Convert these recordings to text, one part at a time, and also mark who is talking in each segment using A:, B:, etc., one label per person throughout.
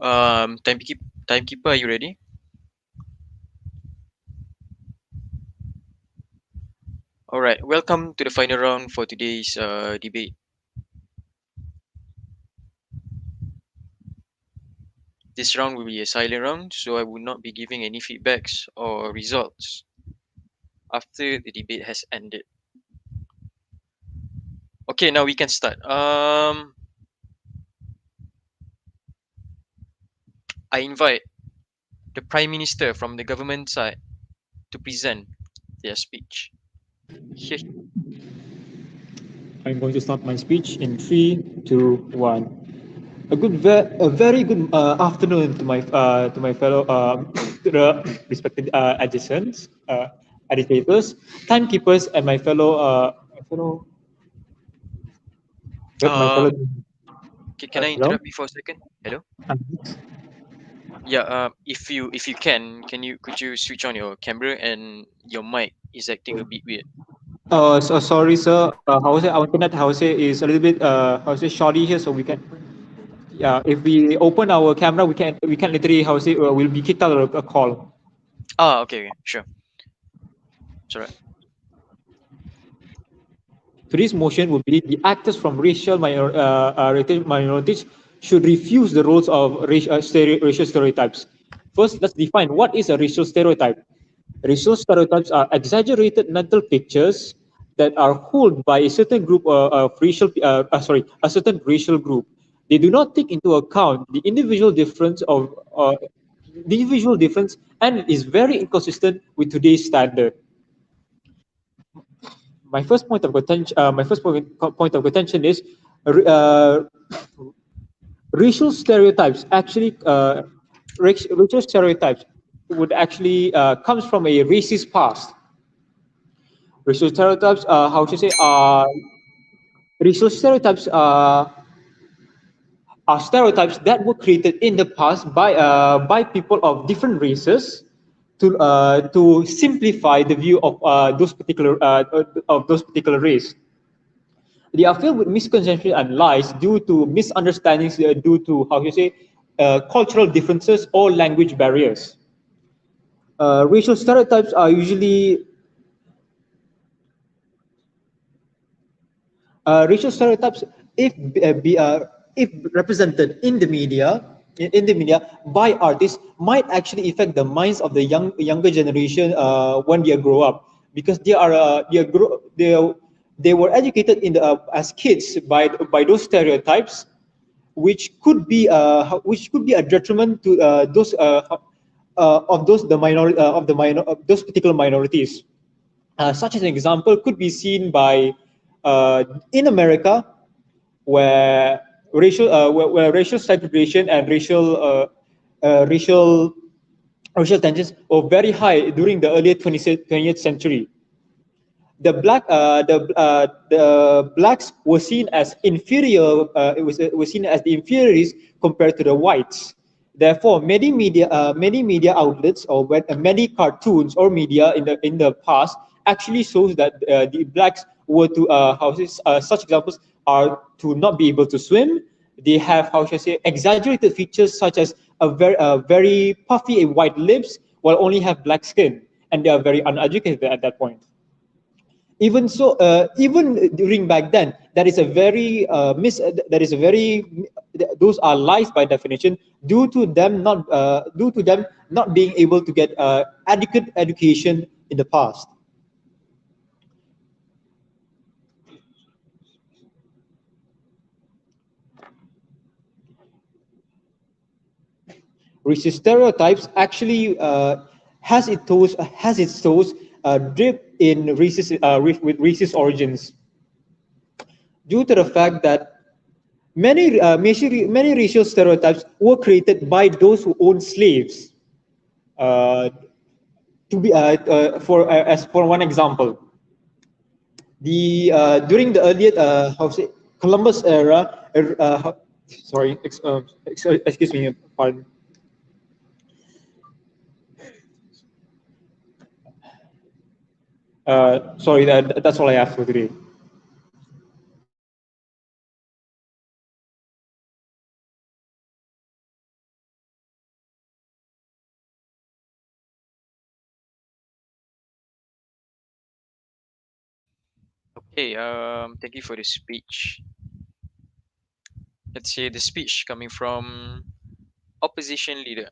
A: Timekeeper, are you ready? All right. Welcome to the final round for today's debate. This round will be a silent round, so I will not be giving any feedbacks or results after the debate has ended. Okay, now we can start. I invite the Prime Minister from the government side to present their speech. Here.
B: I'm going to start my speech in 3, 2, 1. A very good afternoon to my fellow to the respected adjacents, agitators, timekeepers, and my fellow.
A: Can I
B: Hello.
A: interrupt you for a second? Hello. Yeah. If you could you switch on your camera and your mic is acting a bit weird.
B: So sorry, sir. How say our internet? How say is a little bit shoddy here, so we can. Yeah, if we open our camera, we can literally we'll be kicked out of a call.
A: Okay, sure. It's alright.
B: Today's motion would be the actors from racial minorities should refuse the roles of racial stereotypes. First, let's define what is a racial stereotype. Racial stereotypes are exaggerated mental pictures that are held by a certain group a certain racial group. They do not take into account the individual difference and is very inconsistent with today's standard. My first point of contention is uh, racial stereotypes. Racial stereotypes would actually comes from a racist past. Racial stereotypes, how to say, racial stereotypes are stereotypes that were created in the past by people of different races to simplify the view of those particular race. They are filled with misconceptions and lies due to misunderstandings, due to cultural differences or language barriers. Racial stereotypes are usually racial stereotypes, if if represented in the media, by artists, might actually affect the minds of the younger generation when they grow up, because they were educated as kids by those stereotypes, which could be a detriment to those of those the minority of the minor of those particular minorities. Such as an example could be seen by in America, where where racial segregation and racial tensions were very high during the early 20th century. The blacks were seen as inferior. It was seen as the inferiors compared to the whites. Therefore, many media outlets many cartoons or media in the past actually shows that the blacks were to such examples are to not be able to swim. They have, how should I say, exaggerated features such as very puffy and white lips, while only have black skin, and they are very uneducated at that point. Even so, even during back then, that is a very that is a very those are lies by definition, due to them not being able to get adequate education in the past. Racist stereotypes actually has its source drip in with racist origins, due to the fact that many racial stereotypes were created by those who owned slaves. Uh, to be for As for one example, the during the earlier Columbus era. Sorry, excuse me, pardon. Sorry, that's all I have for today.
A: Hey, thank you for the speech. Let's hear the speech coming from opposition leader.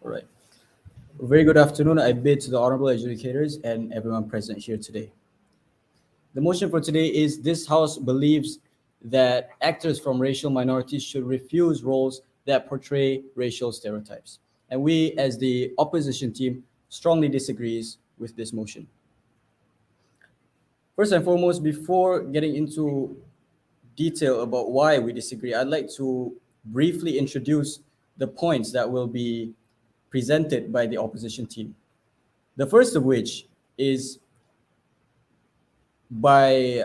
C: All right. Very good afternoon. I bid to the honorable adjudicators and everyone present here today. The motion for today is this House believes that actors from racial minorities should refuse roles that portray racial stereotypes. And we, as the opposition team, strongly disagrees with this motion. First and foremost, before getting into detail about why we disagree, I'd like to briefly introduce the points that will be presented by the opposition team. The first of which is by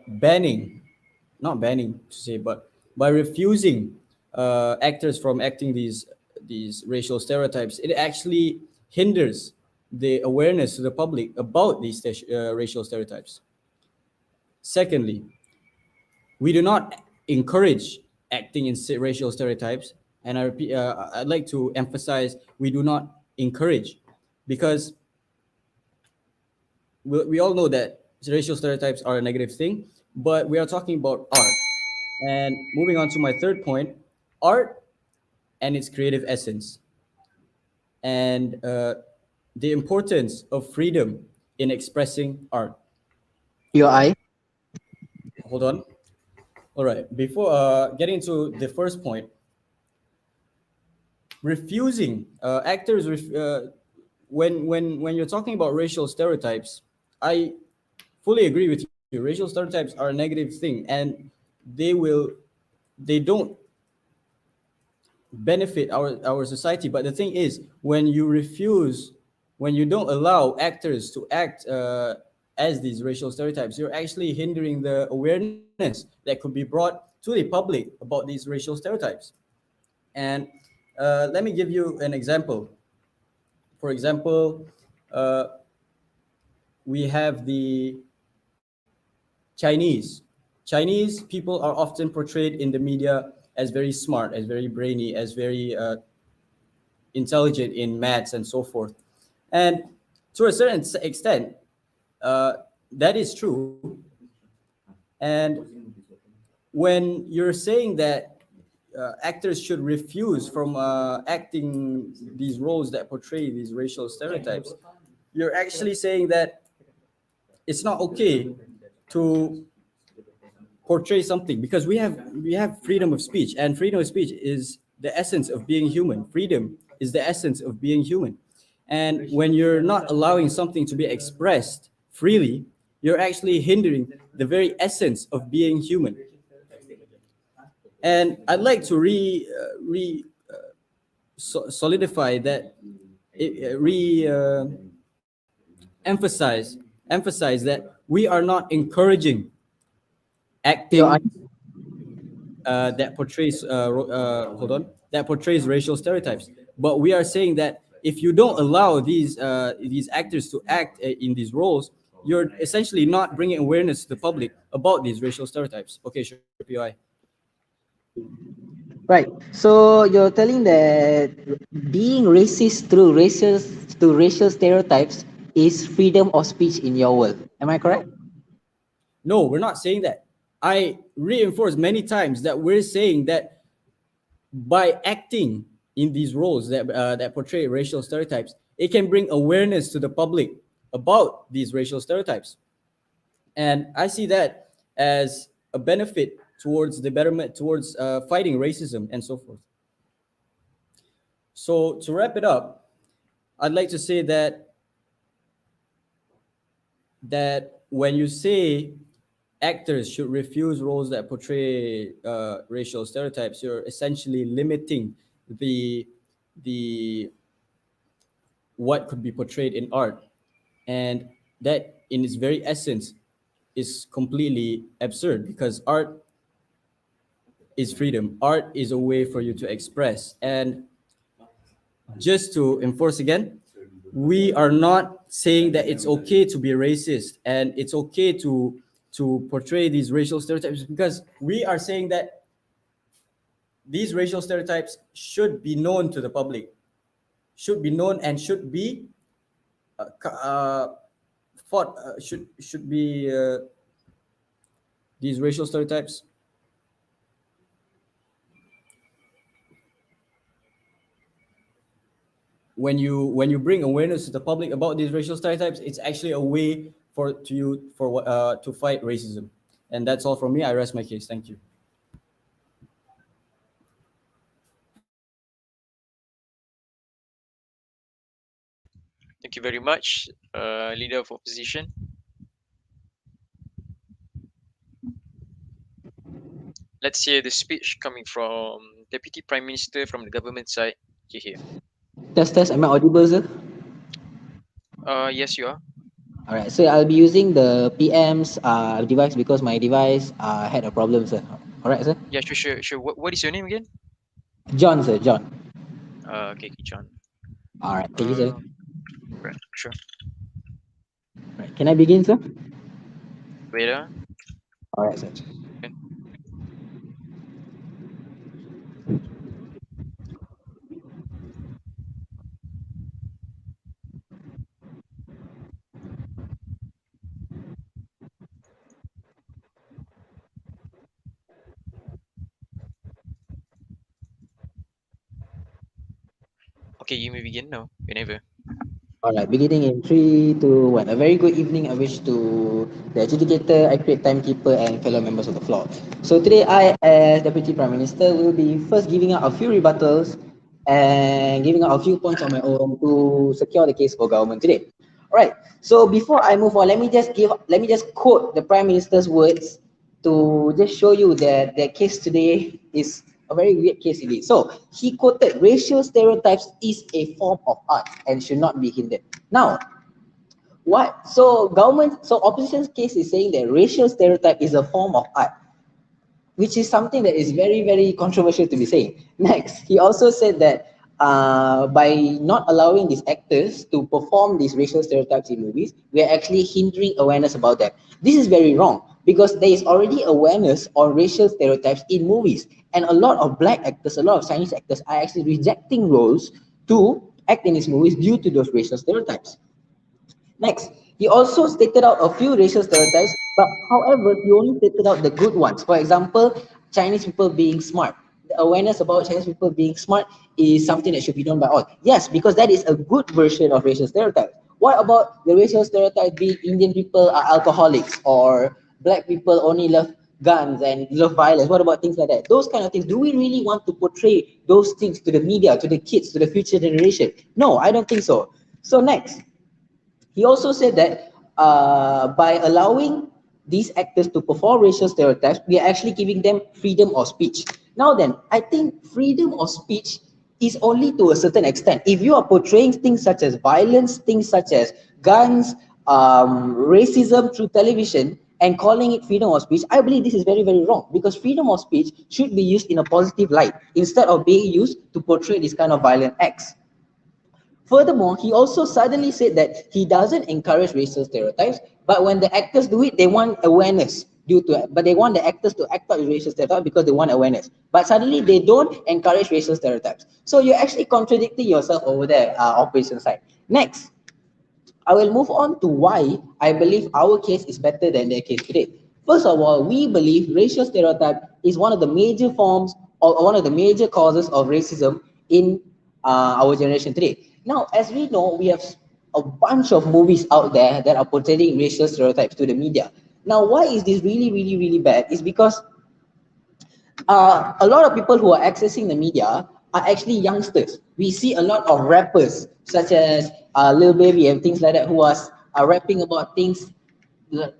C: banning, not banning to say, but by refusing actors from acting these racial stereotypes, it actually hinders the awareness to the public about these racial stereotypes. Secondly, we do not encourage acting in racial stereotypes, and I repeat, I'd like to emphasize we do not encourage, because we all know that racial stereotypes are a negative thing, but we are talking about art. And moving on to my third point, art and its creative essence, and the importance of freedom in expressing art.
D: Your eye.
C: Hold on. All right. Before getting to the first point, refusing actors when you're talking about racial stereotypes, I fully agree with you. Racial stereotypes are a negative thing, and they don't benefit our society. But the thing is, when you don't allow actors to act as these racial stereotypes, you're actually hindering the awareness that could be brought to the public about these racial stereotypes. And let me give you an example. For example, uh, we have the Chinese. Chinese people are often portrayed in the media as very smart, as very brainy, as very intelligent in maths and so forth. And to a certain extent, uh, that is true. And when you're saying that actors should refuse from acting these roles that portray these racial stereotypes, you're actually saying that it's not okay to portray something, because we have freedom of speech, and freedom of speech is the essence of being human. Freedom is the essence of being human. And when you're not allowing something to be expressed freely, you're actually hindering the very essence of being human. And I'd like to solidify that, emphasize that we are not encouraging
D: Your eye.
C: acting that portrays hold on, that portrays racial stereotypes. But we are saying that if you don't allow these actors to act in these roles, you're essentially not bringing awareness to the public about these racial stereotypes. Okay, sure, PI.
D: Right. So you're telling that being racist through racial stereotypes is freedom of speech in your world. Am I correct?
C: No, we're not saying that. I reinforce many times that we're saying that by acting in these roles that portray racial stereotypes, it can bring awareness to the public about these racial stereotypes. And I see that as a benefit towards the betterment, towards fighting racism and so forth. So to wrap it up, I'd like to say that when you say actors should refuse roles that portray racial stereotypes, you're essentially limiting the the what could be portrayed in art, and that in its very essence is completely absurd, because art is freedom. Art is a way for you to express. And just to enforce again, we are not saying that it's okay to be racist and it's okay to portray these racial stereotypes, because we are saying that these racial stereotypes should be known to the public, should be known, and should be fought should be these racial stereotypes. When you bring awareness to the public about these racial stereotypes, it's actually a way to fight racism. And that's all from me. I rest my case. Thank you.
A: Thank you very much, Leader of Opposition. Let's hear the speech coming from Deputy Prime Minister from the government side. Here.
D: Test. Am I audible, sir?
A: Yes, you are.
D: All right. So I'll be using the PM's device because my device had a problem, sir. All right, sir.
A: Yeah, sure. What is your name again?
D: John, sir. John.
A: Okay, John.
D: All right. Thank you, sir.
A: Right, sure.
D: Right. Can I begin, sir?
A: Wait,
D: All right, sir.
A: okay. Okay, you may begin now, whenever.
D: All right, beginning in 3, 2, 1. A very good evening I wish to the adjudicator, accurate timekeeper, and fellow members of the floor. So today I, as Deputy Prime Minister, will be first giving out a few rebuttals and giving out a few points on my own to secure the case for government today. All right, so before I move on, let me just quote the Prime Minister's words to just show you that the case today is a very weird case indeed. So he quoted, racial stereotypes is a form of art and should not be hindered. Now, what? So opposition's case is saying that racial stereotype is a form of art, which is something that is very, very controversial to be saying. Next, he also said that by not allowing these actors to perform these racial stereotypes in movies, we are actually hindering awareness about them. This is very wrong because there is already awareness on racial stereotypes in movies. And a lot of black actors, a lot of Chinese actors are actually rejecting roles to act in these movies due to those racial stereotypes. Next, he also stated out a few racial stereotypes, but however, he only stated out the good ones. For example, Chinese people being smart. The awareness about Chinese people being smart is something that should be done by all. Yes, because that is a good version of racial stereotypes. What about the racial stereotype being Indian people are alcoholics or black people only love guns and love violence? What about things like that? Those kind of things. Do we really want to portray those things to the media, to the kids, to the future generation? No, I don't think so. So next, he also said that by allowing these actors to perform racial stereotypes, we are actually giving them freedom of speech. Now then, I think freedom of speech is only to a certain extent. If you are portraying things such as violence, things such as guns, racism through television, and calling it freedom of speech, I believe this is very, very wrong because freedom of speech should be used in a positive light instead of being used to portray this kind of violent acts. Furthermore, he also suddenly said that he doesn't encourage racial stereotypes, but when the actors do it, they want awareness due to it. But they want the actors to act out racial stereotypes because they want awareness. But suddenly they don't encourage racial stereotypes. So you're actually contradicting yourself over there, opposition side. Next, I will move on to why I believe our case is better than their case today. First of all, we believe racial stereotype is one of the major forms or one of the major causes of racism in our generation today. Now, as we know, we have a bunch of movies out there that are portraying racial stereotypes to the media. Now, why is this really, really, really bad? Is because a lot of people who are accessing the media are actually youngsters. We see a lot of rappers such as Lil Baby and things like that who are rapping about things,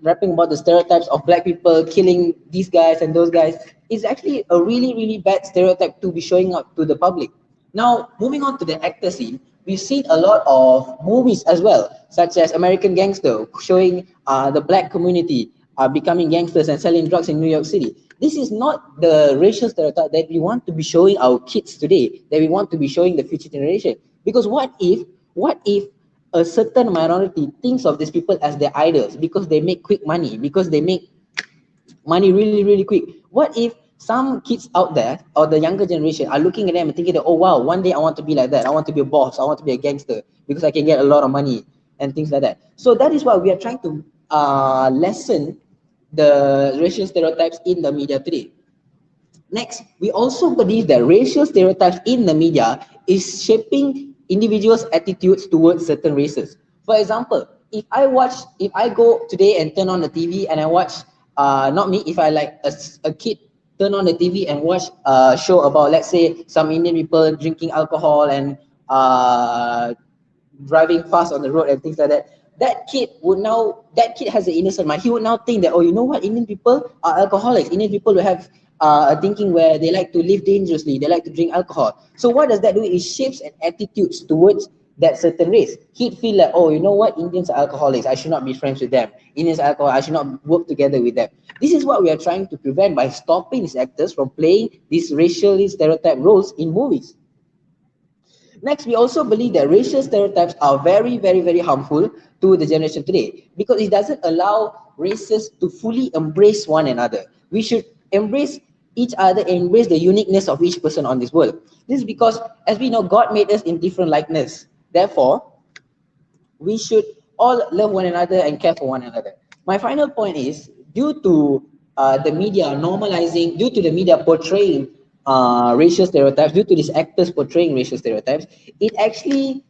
D: rapping about the stereotypes of black people killing these guys and those guys. It's actually a really, really bad stereotype to be showing up to the public. Now, moving on to the actor scene, we've seen a lot of movies as well, such as American Gangster, showing the black community becoming gangsters and selling drugs in New York City. This is not the racial stereotype that we want to be showing our kids today, that we want to be showing the future generation. Because what if a certain minority thinks of these people as their idols because they make quick money, because they make money really, really quick? What if some kids out there or the younger generation are looking at them and thinking that, oh wow, one day I want to be like that. I want to be a boss. I want to be a gangster because I can get a lot of money. and things like that. So that is why we are trying to lessen the racial stereotypes in the media today. Next, we also believe that racial stereotypes in the media is shaping individuals' attitudes towards certain races. For example, if I go today and turn on the TV and I watch, not me, if I like a kid turn on the TV and watch a show about, let's say, some Indian people drinking alcohol and driving fast on the road and things like that, that kid has an innocent mind. He would now think that, oh, you know what, Indian people are alcoholics. Indian people will have a thinking where they like to live dangerously, they like to drink alcohol. So what does that do? It shapes an attitudes towards that certain race. He'd feel like, oh, you know what, Indians are alcoholics, I should not be friends with them. Indians are alcohol, I should not work together with them. This is what we are trying to prevent by stopping these actors from playing these racially stereotyped roles in movies. Next, we also believe that racial stereotypes are very, very, very harmful to the generation today because it doesn't allow races to fully embrace one another. We should embrace each other and embrace the uniqueness of each person on this world. This is because, as we know, God made us in different likeness. Therefore, we should all love one another and care for one another. My final point is, due to the media normalizing, due to the media portraying racial stereotypes, due to these actors portraying racial stereotypes, it actually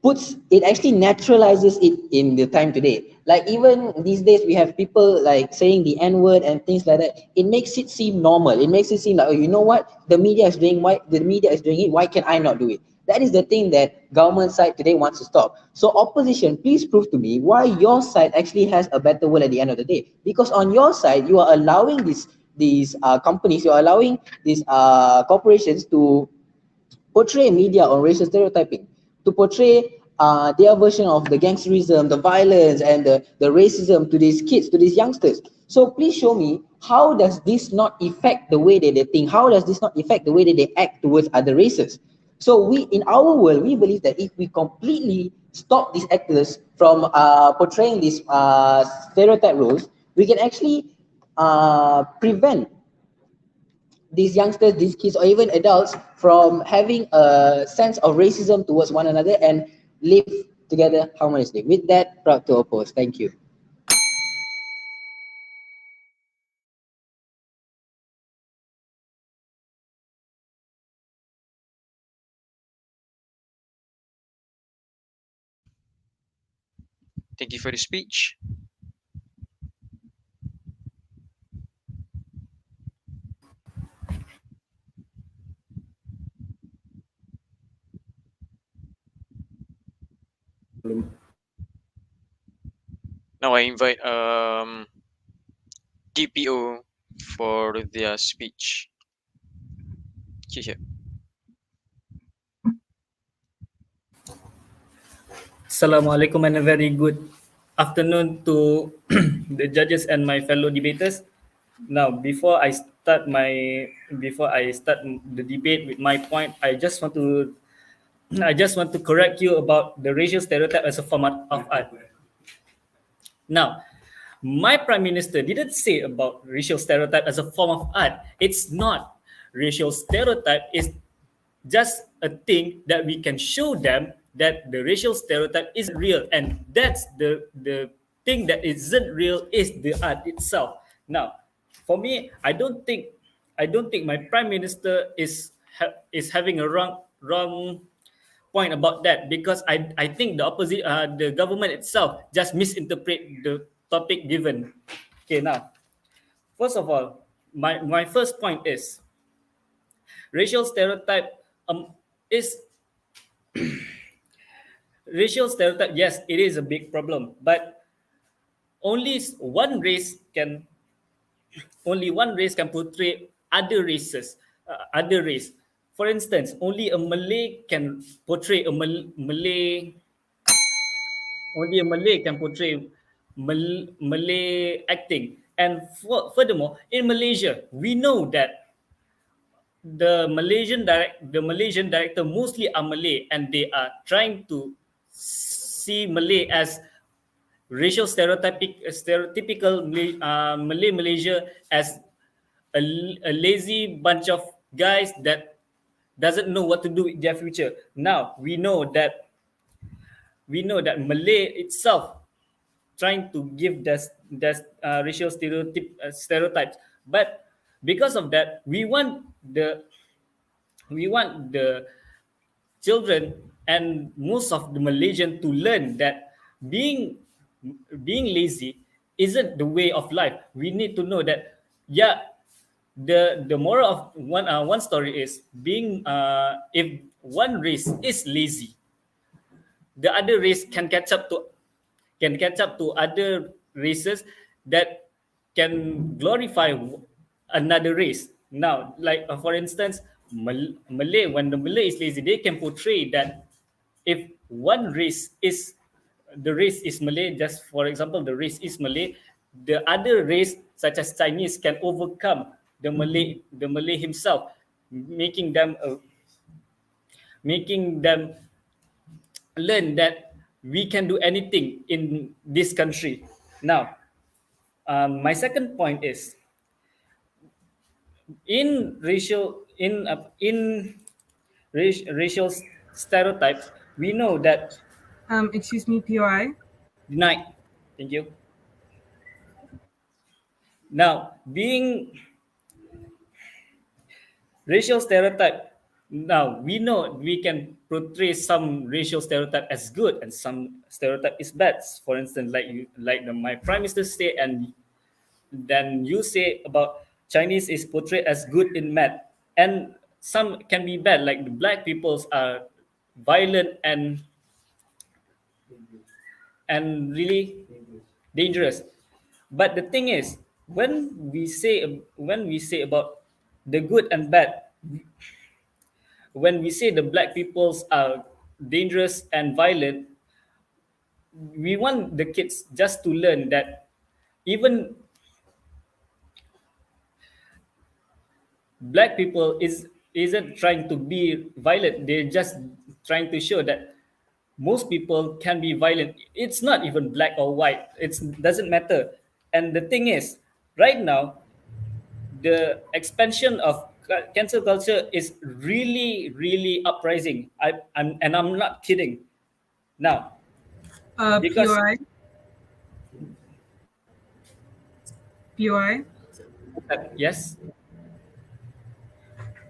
D: naturalizes it in the time today. Like even these days, we have people like saying the N word and things like that. It makes it seem normal. It makes it seem like, oh, you know what, the media is doing. Why the media is doing it? Why can I not do it? That is the thing that government side today wants to stop. So opposition, please prove to me why your side actually has a better world at the end of the day. Because on your side, you are allowing these companies, you are allowing these corporations to portray media on racial stereotyping, to portray their version of the gangsterism, the violence, and the racism to these kids, to these youngsters. So please show me, how does this not affect the way that they think? How does this not affect the way that they act towards other races? So we, in our world, we believe that if we completely stop these actors from portraying these stereotype roles, we can actually prevent these youngsters, these kids, or even adults from having a sense of racism towards one another and live together harmoniously. With that, proud to oppose. Thank you.
A: Thank you for the speech. Now I invite DPO for their speech. Here.
E: Assalamualaikum and a very good afternoon to the judges and my fellow debaters. Now, before I start the debate with my point, I just want to correct you about the racial stereotype as a format of art. Now, my prime minister didn't say about racial stereotype as a form of art. It's not. Racial stereotype is just a thing that we can show them that the racial stereotype isn't real, and that's the thing that isn't real is the art itself. Now, for me, I don't think my prime minister is having a wrong point about that, because I think the opposite, the government itself just misinterpret the topic given. Okay, now, first of all, my first point is racial stereotype is racial stereotype. Yes, it is a big problem, but only one race can only one race can portray other races, other race. For instance, only a Malay can portray a Malay. Only a Malay can portray Malay acting. And furthermore, in Malaysia, we know that the Malaysian director mostly are Malay, and they are trying to see Malay as stereotypical Malay Malaysia as a lazy bunch of guys that doesn't know what to do with their future. Now we know that we know that Malay itself trying to give racial stereotypes, but because of that, we want the children and most of the Malaysian to learn that being being lazy isn't the way of life. We need to know that, yeah, the moral of one story is being if one race is lazy, the other race can catch up to other races that can glorify another race. Now, like for instance, Malay, when the Malay is lazy, they can portray that if one race is the race is Malay, just for example, the race is Malay, the other race such as Chinese can overcome the Malay himself, making them making them learn that we can do anything in this country. Now, my second point is in racial stereotypes. We know that
F: Excuse me, POI.
E: denied. Thank you. Now, being racial stereotype. Now we know we can portray some racial stereotype as good and some stereotype is bad. For instance, my prime minister say, and then you say about Chinese is portrayed as good in math, and some can be bad, like the black peoples are violent and really dangerous. But the thing is, when we say about the good and bad, when we say the black peoples are dangerous and violent, we want the kids just to learn that even black people isn't trying to be violent. They're just trying to show that most people can be violent. It's not even black or white. It doesn't matter. And the thing is, right now, the expansion of cancel culture is really, really uprising. I'm not kidding. Now, because
F: POI. POI.
E: yes,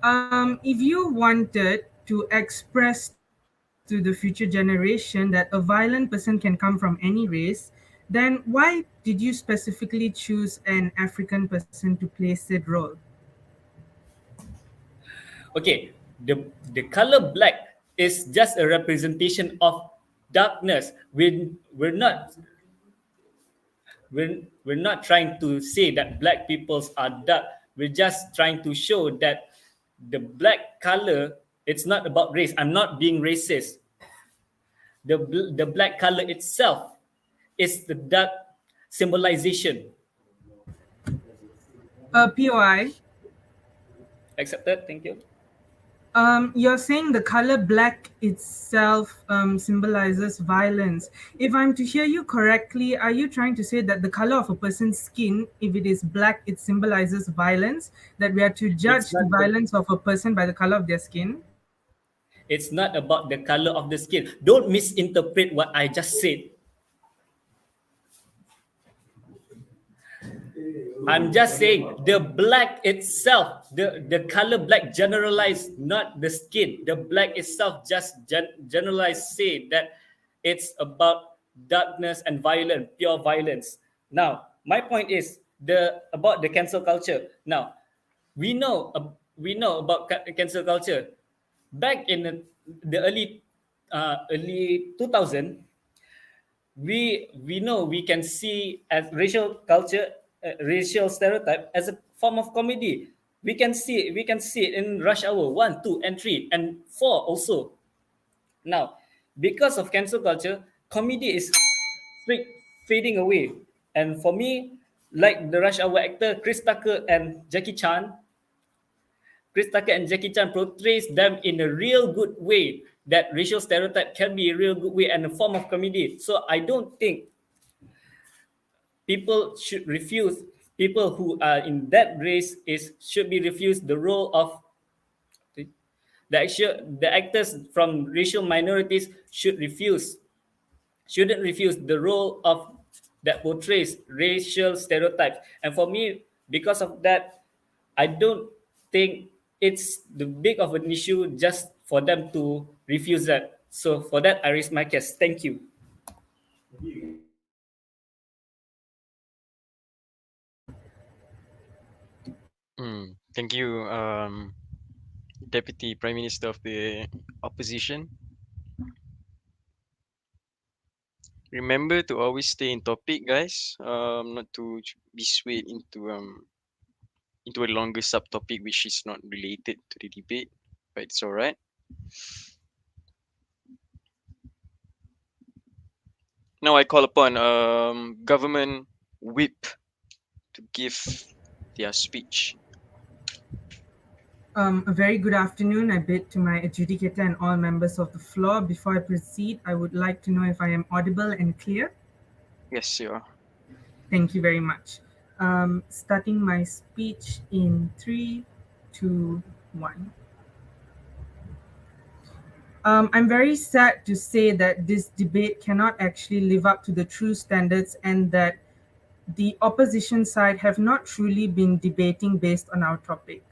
F: If you wanted to express to the future generation that a violent person can come from any race, then why did you specifically choose an African person to play said role?
E: okay, the color black is just a representation of darkness. We're not trying to say that black peoples are dark. We're just trying to show that the black color, it's not about race. I'm not being racist. The black color itself is the dark symbolization.
F: POI.
E: Accepted? Thank you.
F: You're saying the color black itself symbolizes violence. If I'm to hear you correctly, are you trying to say that the color of a person's skin, if it is black, it symbolizes violence? That we are to judge
E: It's
F: the
E: not the,
F: violence of a person by the color of their skin?
E: it's not about the color of the skin. Don't misinterpret what I just said. I'm just saying the black itself, the color black generalized, not the skin. The black itself just generalized say that it's about darkness and violence, pure violence. Now, my point is about the cancel culture. Now, we know about cancel culture. Back in the early 2000, we know we can see as racial culture, racial stereotype as a form of comedy. We can see it in Rush Hour 1, 2, and 3, and 4 also. Now, because of cancel culture, comedy is fading away. And for me, like the Rush Hour actor Chris Tucker and Jackie Chan portrays them in a real good way. That racial stereotype can be a real good way and a form of comedy. So I don't think people should refuse. People who are in that race should be refused the role of the actors from racial minorities should refuse shouldn't refuse the role of that portrays racial stereotypes. And for me, because of that, I don't think it's the big of an issue just for them to refuse that. So for that, I raise my case. Thank you.
A: Thank you, Deputy Prime Minister of the opposition. Remember to always stay in topic, guys. Not to be swayed into a longer subtopic which is not related to the debate, but it's all right. Now I call upon government whip to give their speech.
F: A very good afternoon. I bid to my adjudicator and all members of the floor. Before I proceed, I would like to know if I am audible and clear.
A: Yes, you are.
F: Thank you very much. Starting my speech in 3, 2, 1. I'm very sad to say that this debate cannot actually live up to the true standards and that the opposition side have not truly been debating based on our topic.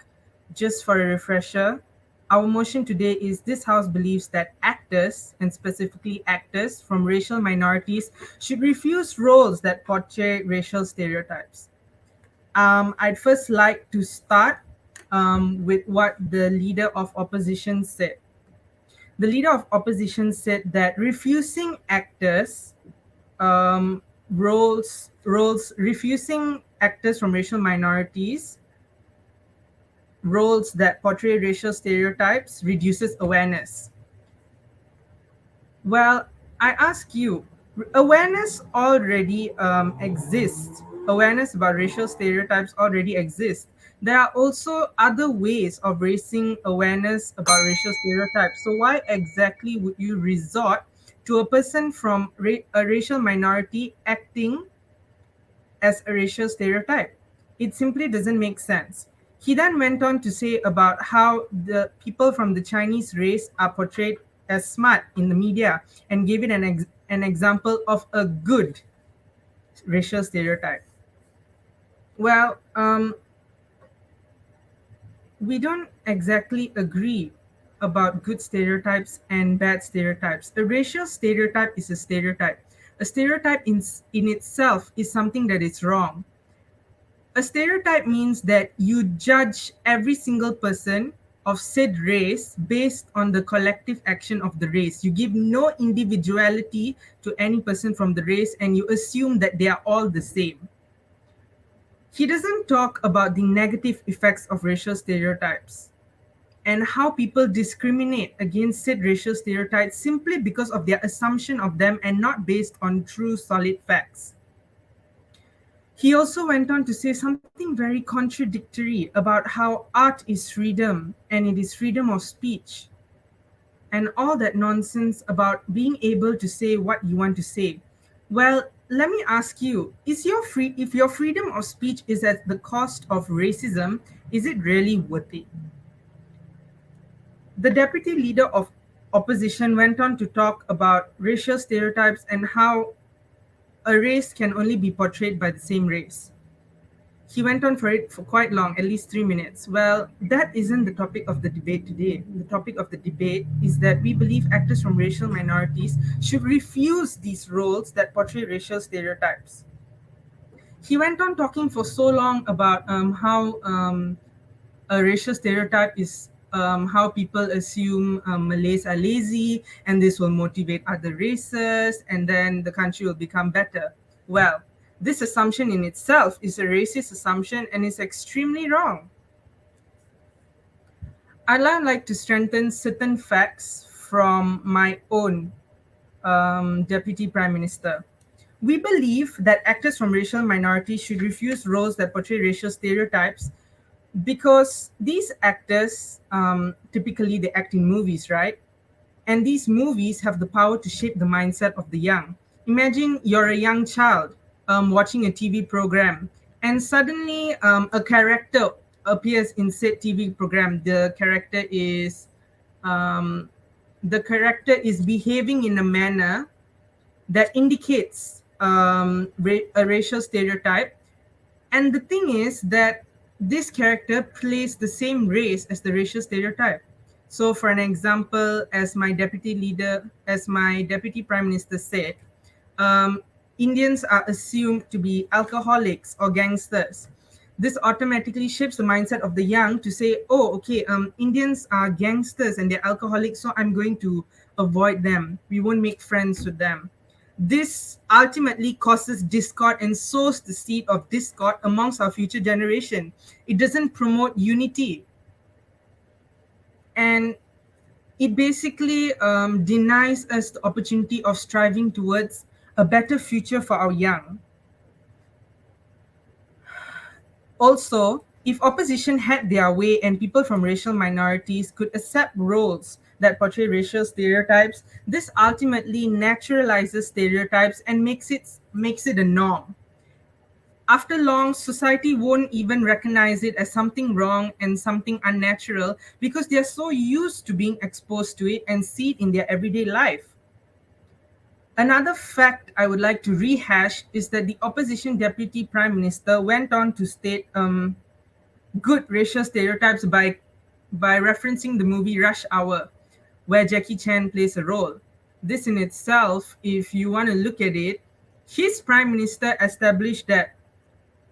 F: Just for a refresher, our motion today is this House believes that actors, and specifically actors from racial minorities, should refuse roles that portray racial stereotypes. I'd first like to start with what the leader of opposition said. The leader of opposition said that refusing actors refusing actors from racial minorities roles that portray racial stereotypes reduces awareness. Well, I ask you, awareness already exists. Awareness about racial stereotypes already exists. There are also other ways of raising awareness about racial stereotypes. So why exactly would you resort to a person from a racial minority acting as a racial stereotype? It simply doesn't make sense. He then went on to say about how the people from the Chinese race are portrayed as smart in the media and gave it an example of a good racial stereotype. Well, we don't exactly agree about good stereotypes and bad stereotypes. A racial stereotype is a stereotype. A stereotype in itself is something that is wrong. A stereotype means that you judge every single person of said race based on the collective action of the race. You give no individuality to any person from the race and you assume that they are all the same. He doesn't talk about the negative effects of racial stereotypes and how people discriminate against said racial stereotypes simply because of their assumption of them and not based on true solid facts. He also went on to say something very contradictory about how art is freedom and it is freedom of speech and all that nonsense about being able to say what you want to say. Well, let me ask you, if your freedom of speech is at the cost of racism, is it really worth it? The deputy leader of opposition went on to talk about racial stereotypes and how a race can only be portrayed by the same race. He went on for it for quite long, at least 3 minutes. Well, that isn't the topic of the debate today. The topic of the debate is that we believe actors from racial minorities should refuse these roles that portray racial stereotypes. He went on talking for so long about how a racial stereotype is how people assume Malays are lazy and this will motivate other races and then the country will become better. Well, this assumption in itself is a racist assumption and is extremely wrong. I'd now like to strengthen certain facts from my own Deputy Prime Minister. We believe that actors from racial minorities should refuse roles that portray racial stereotypes because these actors typically they act in movies, right? And these movies have the power to shape the mindset of the young. Imagine you're a young child watching a TV program and suddenly a character appears in said TV program. The character is behaving in a manner that indicates a racial stereotype. And the thing is that this character plays the same race as the racial stereotype. So, for an example, as my deputy prime minister said, um, Indians are assumed to be alcoholics or gangsters. This automatically shapes the mindset of the young to say, "Oh, okay, Indians are gangsters and they're alcoholics, so I'm going to avoid them. We won't make friends with them." This ultimately causes discord and sows the seed of discord amongst our future generation. It doesn't promote unity, and it basically denies us the opportunity of striving towards a better future for our young. Also, if opposition had their way and people from racial minorities could accept roles that portray racial stereotypes, this ultimately naturalizes stereotypes and makes it a norm. After long, society won't even recognize it as something wrong and something unnatural because they are so used to being exposed to it and see it in their everyday life. Another fact I would like to rehash is that the opposition deputy prime minister went on to state good racial stereotypes by referencing the movie Rush Hour, where Jackie Chan plays a role. This in itself, if you want to look at it, his prime minister established that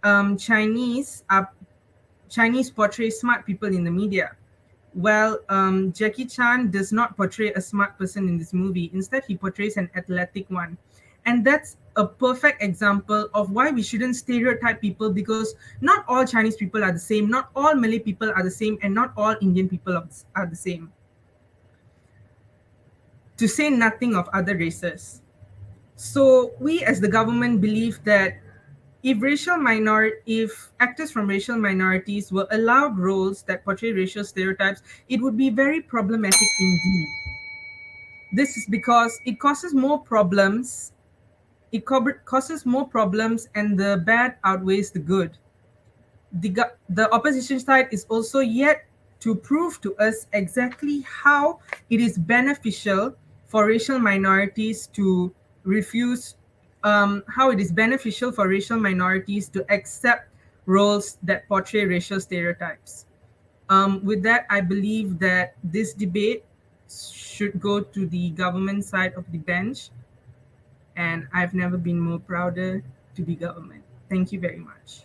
F: um, Chinese are Chinese portray smart people in the media. Well, Jackie Chan does not portray a smart person in this movie. Instead, he portrays an athletic one. And that's a perfect example of why we shouldn't stereotype people, because not all Chinese people are the same, not all Malay people are the same, and not all Indian people are the same. To say nothing of other races. So we as the government believe that if actors from racial minorities were allowed roles that portray racial stereotypes, it would be very problematic indeed. This is because it causes more problems. Causes more problems, and the bad outweighs the good. The opposition side is also yet to prove to us exactly how it is beneficial for racial minorities to refuse, how it is beneficial for racial minorities to accept roles that portray racial stereotypes. With that, I believe that this debate should go to the government side of the bench, and I've never been more prouder to be government. Thank you very much.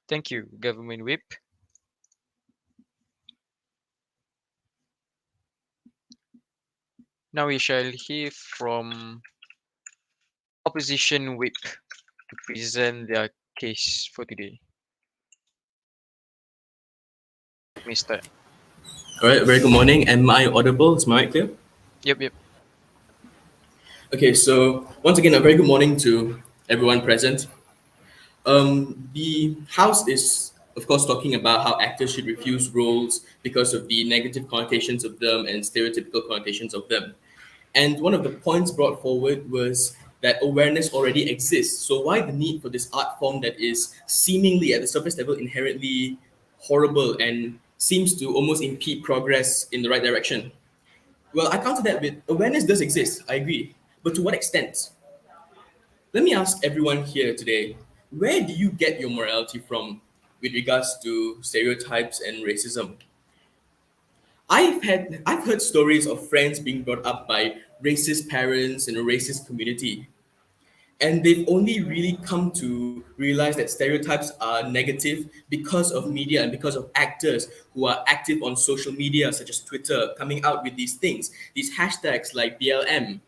A: Thank you, Government Whip. Now we shall hear from Opposition Whip to present their case for today. Mister.
G: All right, very good morning. Am I audible? Is my mic clear?
A: Yep.
G: Okay, so once again, a very good morning to everyone present. The House is, of course, talking about how actors should refuse roles because of the negative connotations of them and stereotypical connotations of them. And one of the points brought forward was that awareness already exists. So why the need for this art form that is seemingly at the surface level inherently horrible and seems to almost impede progress in the right direction? Well, I counter that with awareness does exist, I agree. But to what extent? Let me ask everyone here today, where do you get your morality from with regards to stereotypes and racism? I've heard stories of friends being brought up by racist parents in a racist community. And they've only really come to realize that stereotypes are negative because of media and because of actors who are active on social media, such as Twitter, coming out with these things, these hashtags like BLM.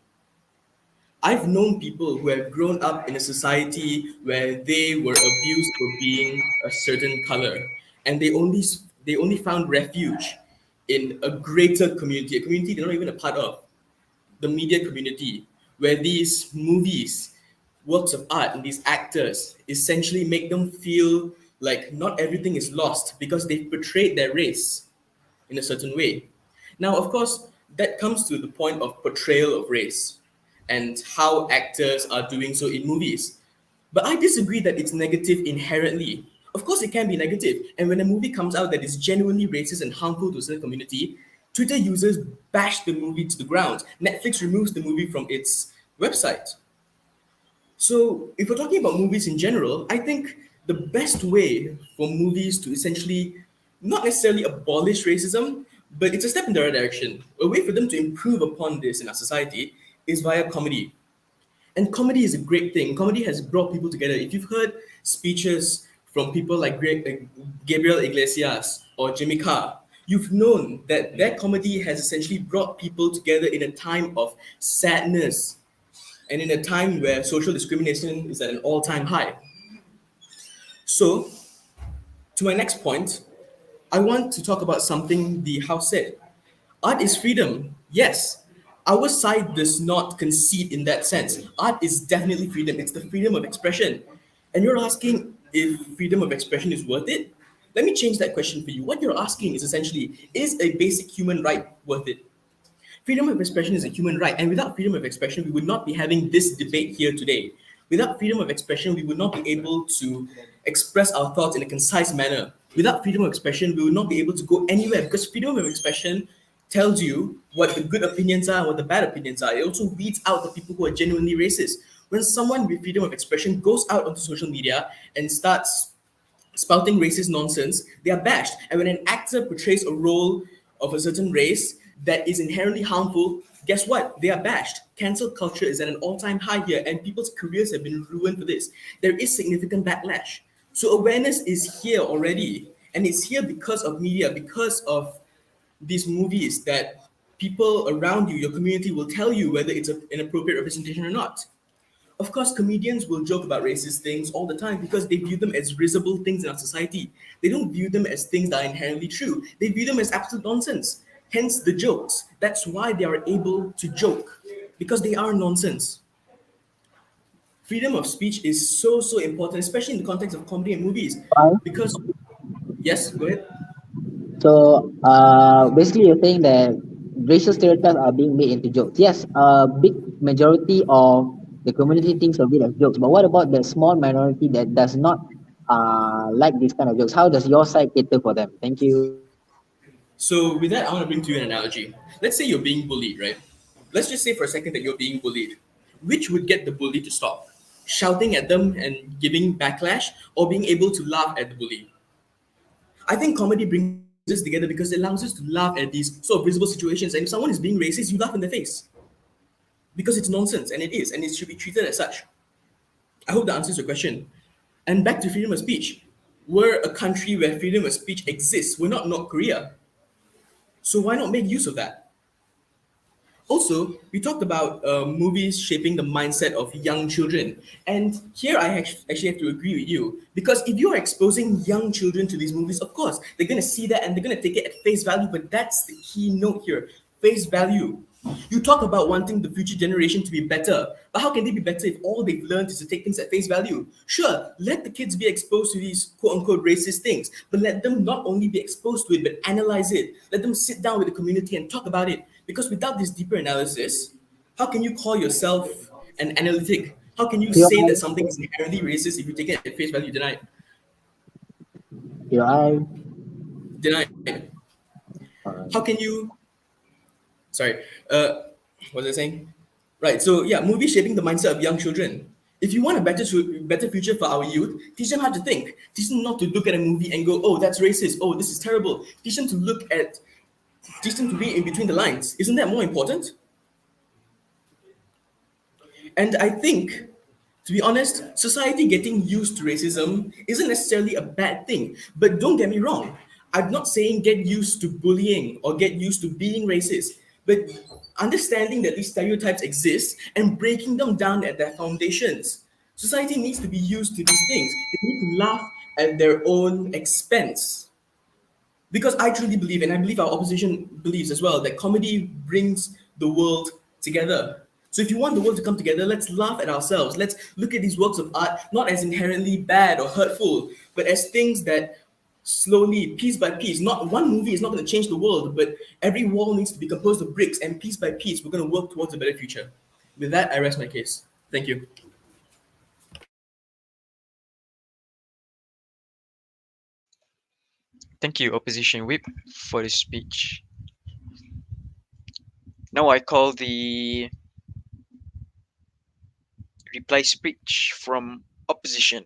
G: I've known people who have grown up in a society where they were abused for being a certain color, and they only found refuge in a greater community, a community they're not even a part of, the media community, where these movies, works of art, and these actors essentially make them feel like not everything is lost because they've portrayed their race in a certain way. Now, of course, that comes to the point of portrayal of race. and how actors are doing so in movies. But I disagree that it's negative inherently. Of course, it can be negative. And when a movie comes out that is genuinely racist and harmful to a certain community, Twitter users bash the movie to the ground. Netflix removes the movie from its website. So, if we're talking about movies in general, I think the best way for movies to essentially not necessarily abolish racism, but it's a step in the right direction. A way for them to improve upon this in our society is via comedy. And comedy is a great thing. Comedy has brought people together. If you've heard speeches from people like Gabriel Iglesias or Jimmy Carr, you've known that their comedy has essentially brought people together in a time of sadness and in a time where social discrimination is at an all-time high. So, to my next point, I want to talk about something the House said. Art is freedom. Yes, our side does not concede in that sense. Art is definitely freedom. It's the freedom of expression. And you're asking if freedom of expression is worth it? Let me change that question for you. What you're asking is essentially, is a basic human right worth it? Freedom of expression is a human right, and without freedom of expression, we would not be having this debate here today. Without freedom of expression, we would not be able to express our thoughts in a concise manner. Without freedom of expression, we would not be able to go anywhere because freedom of expression tells you what the good opinions are and what the bad opinions are. It also weeds out the people who are genuinely racist. When someone with freedom of expression goes out onto social media and starts spouting racist nonsense, they are bashed. And when an actor portrays a role of a certain race that is inherently harmful, guess what? They are bashed. Cancel culture is at an all-time high here, and people's careers have been ruined for this. There is significant backlash. So awareness is here already, and it's here because of media, because of these movies that people around you, your community, will tell you whether it's an appropriate representation or not. Of course, comedians will joke about racist things all the time because they view them as risible things in our society. They don't view them as things that are inherently true. They view them as absolute nonsense. Hence the jokes. That's why they are able to joke, because they are nonsense. Freedom of speech is so important, especially in the context of comedy and movies. Because, yes, go ahead.
D: So basically, you're saying that racial stereotypes are being made into jokes. Yes, a big majority of the community thinks of it as jokes. But what about the small minority that does not like these kind of jokes? How does your side cater for them? Thank you.
G: So with that, I want to bring to you an analogy. Let's say you're being bullied, right? Let's just say for a second that you're being bullied. Which would get the bully to stop? Shouting at them and giving backlash, or being able to laugh at the bully? I think comedy brings us together because it allows us to laugh at these sort of visible situations. And if someone is being racist, you laugh in their face. Because it's nonsense, and it is, and it should be treated as such. I hope that answers your question. And back to freedom of speech. We're a country where freedom of speech exists. We're not North Korea. So why not make use of that? Also, we talked about movies shaping the mindset of young children. And here I actually have to agree with you. Because if you are exposing young children to these movies, of course, they're going to see that and they're going to take it at face value. But that's the key note here, face value. You talk about wanting the future generation to be better, but how can they be better if all they've learned is to take things at face value? Sure, let the kids be exposed to these quote-unquote racist things, but let them not only be exposed to it, but analyze it. Let them sit down with the community and talk about it. Because without this deeper analysis, how can you call yourself an analytic? How can you
D: Your
G: say that
D: eye,
G: something is inherently racist if you take it at face value? Deny it.
D: your eye.
G: Deny it. How can you sorry, what was I saying? Right, so yeah, movies shaping the mindset of young children. If you want a better future for our youth, teach them how to think. Teach them not to look at a movie and go, oh, that's racist. Oh, this is terrible. Teach them to read in between the lines. Isn't that more important? And I think, to be honest, society getting used to racism isn't necessarily a bad thing. But don't get me wrong. I'm not saying get used to bullying or get used to being racist, but understanding that these stereotypes exist and breaking them down at their foundations. Society needs to be used to these things. They need to laugh at their own expense. Because I truly believe, and I believe our opposition believes as well, that comedy brings the world together. So if you want the world to come together, let's laugh at ourselves. Let's look at these works of art not as inherently bad or hurtful, but as things that slowly, piece by piece, not one movie is not going to change the world, but every wall needs to be composed of bricks, and piece by piece, we're going to work towards a better future. With that, I rest my case. Thank you.
A: Thank you, Opposition Whip, for the speech. Now I call the reply speech from Opposition.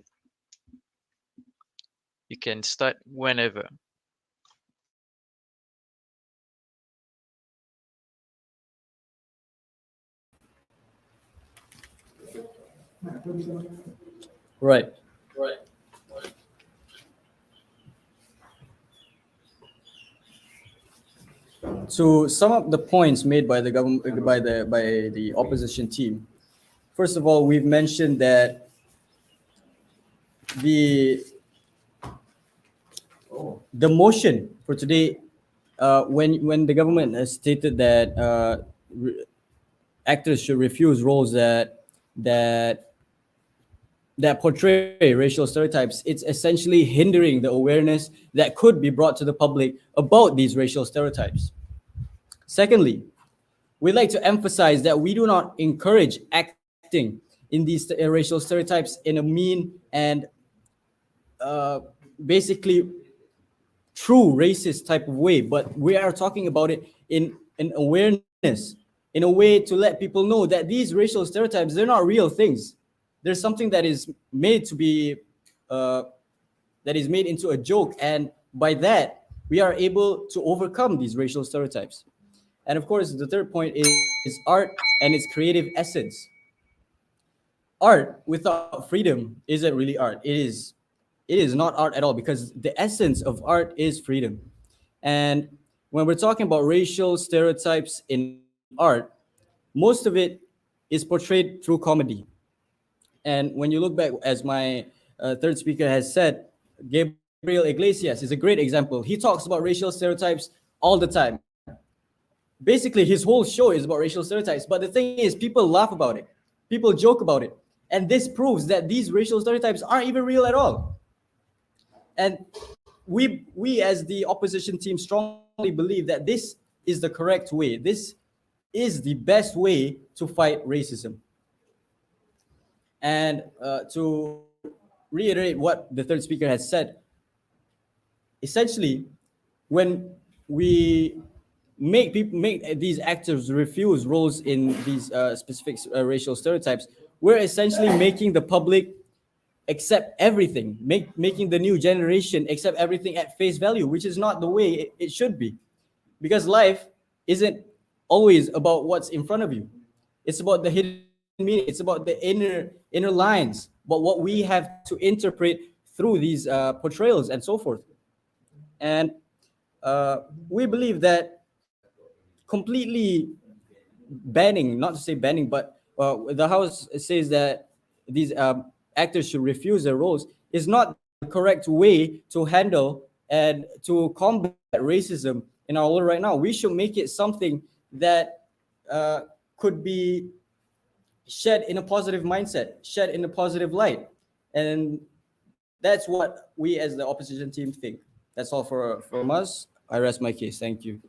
A: You can start whenever.
C: Right. To sum up the points made by the government, by the opposition team, first of all, we've mentioned that the the motion for today, when the government has stated that actors should refuse roles that that portray racial stereotypes, it's essentially hindering the awareness that could be brought to the public about these racial stereotypes. Secondly, we'd like to emphasize that we do not encourage acting in these racial stereotypes in a mean and basically true racist type of way, but we are talking about it in an awareness, in a way to let people know that these racial stereotypes, they're not real things. There's something that is made to be that is made into a joke, and by that we are able to overcome these racial stereotypes. And of course, the third point is art and its creative essence. Art without freedom isn't really art. It is not art at all, because the essence of art is freedom. And when we're talking about racial stereotypes in art, most of it is portrayed through comedy. And when you look back, as my third speaker has said, Gabriel Iglesias is a great example. He talks about racial stereotypes all the time. Basically, his whole show is about racial stereotypes. But the thing is, people laugh about it, people joke about it. And this proves that these racial stereotypes aren't even real at all. And we as the opposition team strongly believe that this is the correct way. This is the best way to fight racism. And to reiterate what the third speaker has said, essentially, when we make these actors refuse roles in these specific racial stereotypes, we're essentially making the public accept everything, making the new generation accept everything at face value, which is not the way it should be. Because life isn't always about what's in front of you. It's about the hidden meaning. It's about the inner lines, but what we have to interpret through these portrayals and so forth. And we believe that completely banning, not to say banning, but the House says that these actors should refuse their roles, is not the correct way to handle and to combat racism in our world right now. We should make it something that could be shed in a positive mindset, shed in a positive light. And that's what we as the opposition team think. That's all from us. I rest my case. Thank you.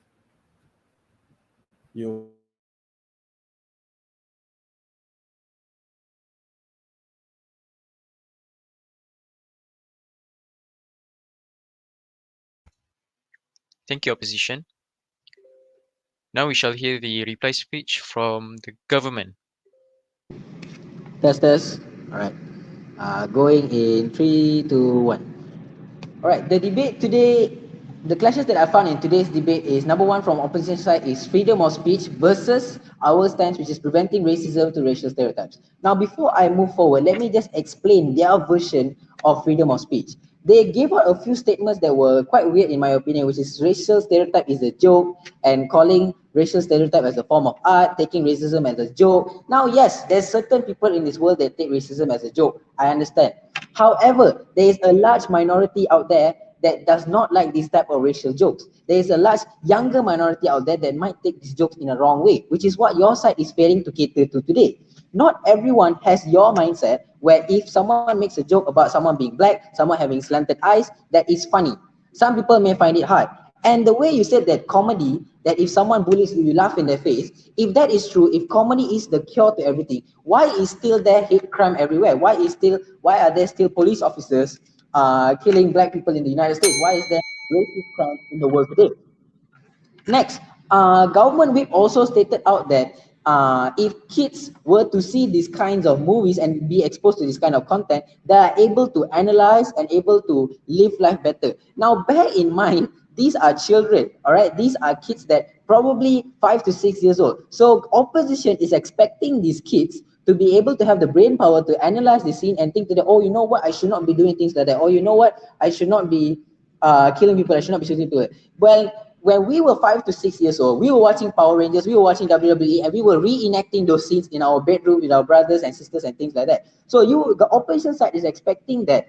A: Thank you, Opposition. Now we shall hear the reply speech from the government.
D: Test. All right. Going in 3, 2, 1. All right. The debate today, the clashes that I found in today's debate is, number one, from opposition side, is freedom of speech versus our stance, which is preventing racism to racial stereotypes. Now, before I move forward, let me just explain their version of freedom of speech. They gave out a few statements that were quite weird in my opinion, which is racial stereotype is a joke, and calling racial stereotype as a form of art, taking racism as a joke. Now, yes, there's certain people in this world that take racism as a joke. I understand. However, there is a large minority out there that does not like this type of racial jokes. There is a large younger minority out there that might take these jokes in a wrong way, which is what your side is failing to cater to today. Not everyone has your mindset where if someone makes a joke about someone being black, someone having slanted eyes, that is funny. Some people may find it hard. And the way you said that comedy, that if someone bullies you, you laugh in their face. If that is true, if comedy is the cure to everything, why is still there hate crime everywhere? Why are there still police officers killing black people in the United States? Why is there racist crime in the world today? Next, government whip also stated out that if kids were to see these kinds of movies and be exposed to this kind of content, they are able to analyze and able to live life better. Now, bear in mind, these are children, all right? These are kids that probably 5 to 6 years old. So opposition is expecting these kids to be able to have the brain power to analyze the scene and think to the, oh, you know what, I should not be doing things like that. Or you know what, I should not be killing people, I should not be shooting people. Well, when we were 5 to 6 years old, we were watching Power Rangers, we were watching WWE, and we were reenacting those scenes in our bedroom with our brothers and sisters and things like that. So the opposition side is expecting that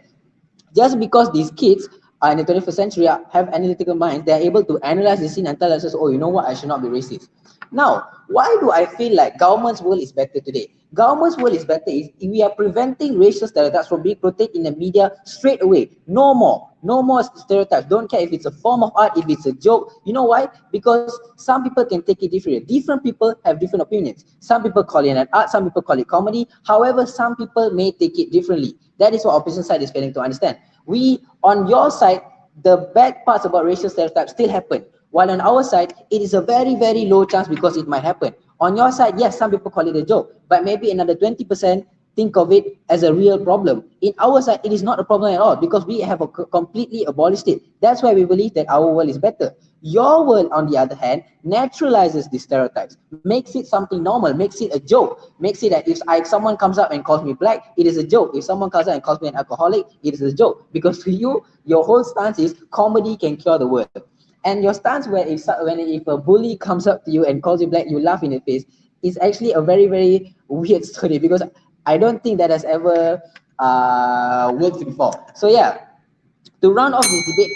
D: just because these kids are in the 21st century have analytical minds, they're able to analyze the scene and tell us, oh, you know what, I should not be racist. Now, why do I feel like government's world is better today? Government's world is better if we are preventing racial stereotypes from being portrayed in the media straight away. No more. No more stereotypes. Don't care if it's a form of art, if it's a joke. You know why? Because some people can take it differently. Different people have different opinions. Some people call it an art, some people call it comedy. However, some people may take it differently. That is what opposition side is failing to understand. We, on your side, the bad parts about racial stereotypes still happen. While on our side, it is a very, very low chance because it might happen. On your side, yes, some people call it a joke, but maybe another 20% think of it as a real problem. In our side, it is not a problem at all because we have completely abolished it. That's why we believe that our world is better. Your world, on the other hand, naturalizes these stereotypes, makes it something normal, makes it a joke, makes it that if someone comes up and calls me black, it is a joke. If someone comes up and calls me an alcoholic, it is a joke. Because to you, your whole stance is comedy can cure the world. And your stance where if a bully comes up to you and calls you black, you laugh in the face, is actually a very, very weird story because I don't think that has ever worked before. So yeah, to round off this debate,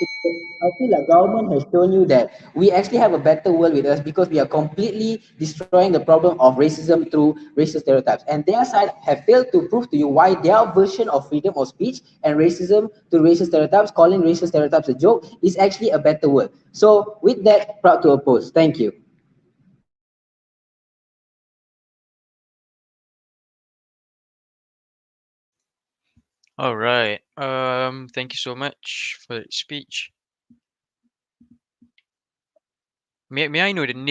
D: I feel like government has shown you that we actually have a better world with us because we are completely destroying the problem of racism through racial stereotypes. And their side have failed to prove to you why their version of freedom of speech and racism to racial stereotypes, calling racial stereotypes a joke, is actually a better world. So with that, proud to oppose. Thank you.
A: All right. Thank you so much for that speech. May I know the name